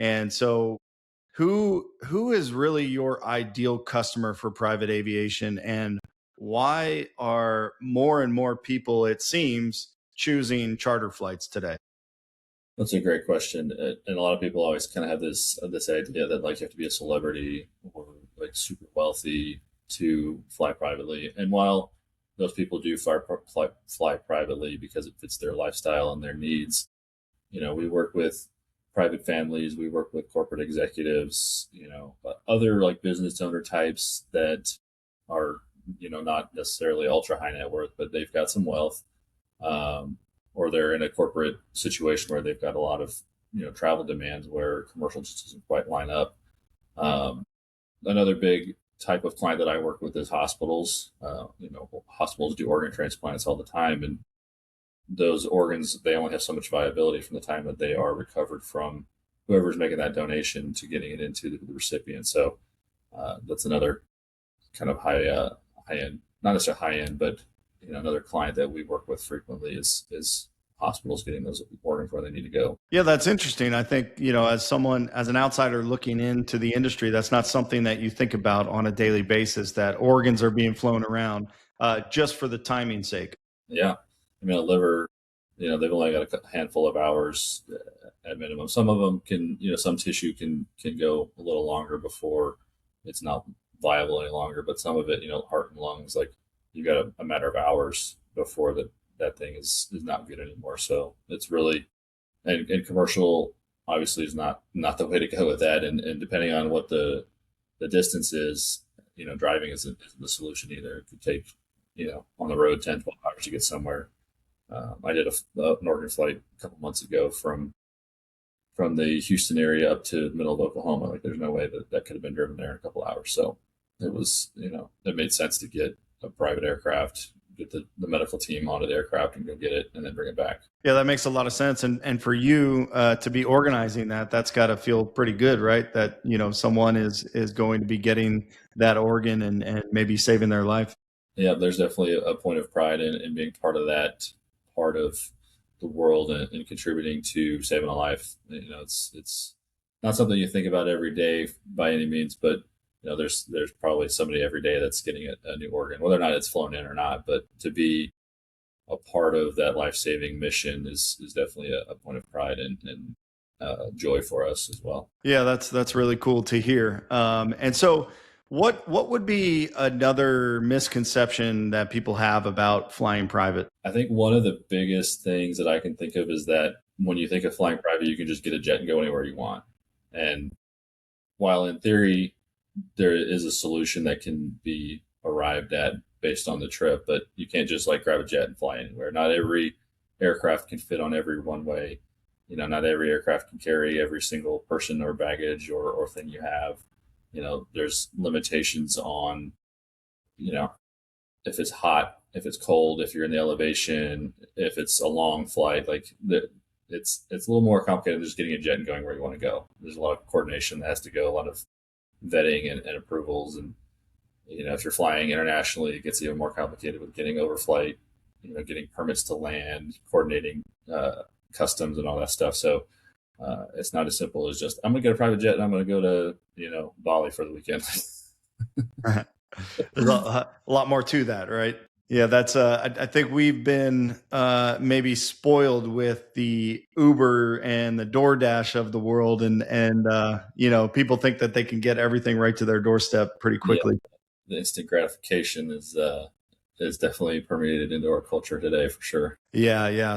And so who is really your ideal customer for private aviation, and why are more and more people, it seems, choosing charter flights today? That's a great question, and a lot of people always kind of have this idea that like you have to be a celebrity or like super wealthy to fly privately. And while those people do fly privately because it fits their lifestyle and their needs, we work with private families, we work with corporate executives, other like business owner types that are not necessarily ultra high net worth, but they've got some wealth, um, or they're in a corporate situation where they've got a lot of travel demands where commercial just doesn't quite line up. Um, Another big type of client that I work with is hospitals. Hospitals do organ transplants all the time, and those organs, they only have so much viability from the time that they are recovered from whoever's making that donation to getting it into the recipient. So that's another kind of high end, not necessarily high end, but another client that we work with frequently is hospitals getting those organs where they need to go. Yeah, that's interesting. I think, as someone, as an outsider looking into the industry, that's not something that you think about on a daily basis, that organs are being flown around just for the timing's sake. Yeah, I mean a liver, they've only got a handful of hours at minimum. Some of them can, some tissue can go a little longer before it's not viable any longer. But some of it, heart and lungs, like you got a matter of hours before that thing is not good anymore. So it's really, and commercial obviously is not the way to go with that. And depending on what the distance is, driving isn't the solution either. It could take, on the road 10, 12 hours to get somewhere. I did an organ flight a couple months ago from the Houston area up to the middle of Oklahoma. Like there's no way that could have been driven there in a couple hours. So it was, it made sense to get a private aircraft, get the medical team onto the aircraft and go get it and then bring it back. Yeah, that makes a lot of sense. And for you to be organizing that, that's got to feel pretty good, right? That, someone is going to be getting that organ and maybe saving their life. Yeah, there's definitely a point of pride in being part of that part of the world and contributing to saving a life. It's not something you think about every day by any means, but there's probably somebody every day that's getting a new organ, whether or not it's flown in or not. But to be a part of that life saving mission is definitely a point of pride and joy for us as well. Yeah, that's really cool to hear. And so, what would be another misconception that people have about flying private? I think one of the biggest things that I can think of is that when you think of flying private, you can just get a jet and go anywhere you want. And while in theory, there is a solution that can be arrived at based on the trip, but you can't just like grab a jet and fly anywhere. Not every aircraft can fit on every runway. Not every aircraft can carry every single person or baggage or thing you have. There's limitations on, you know, if it's hot, if it's cold, if you're in the elevation, if it's a long flight, it's a little more complicated than just getting a jet and going where you want to go. There's a lot of coordination that has to go, a lot of vetting and approvals. And, if you're flying internationally, it gets even more complicated with getting overflight, getting permits to land, coordinating customs and all that stuff. So it's not as simple as just, I'm going to get a private jet and I'm going to go to, Bali for the weekend. There's a lot more to that, right? Yeah, that's. I think we've been maybe spoiled with the Uber and the DoorDash of the world, and people think that they can get everything right to their doorstep pretty Yeah, quickly. the instant gratification is definitely permeated into our culture today for sure. Yeah, yeah.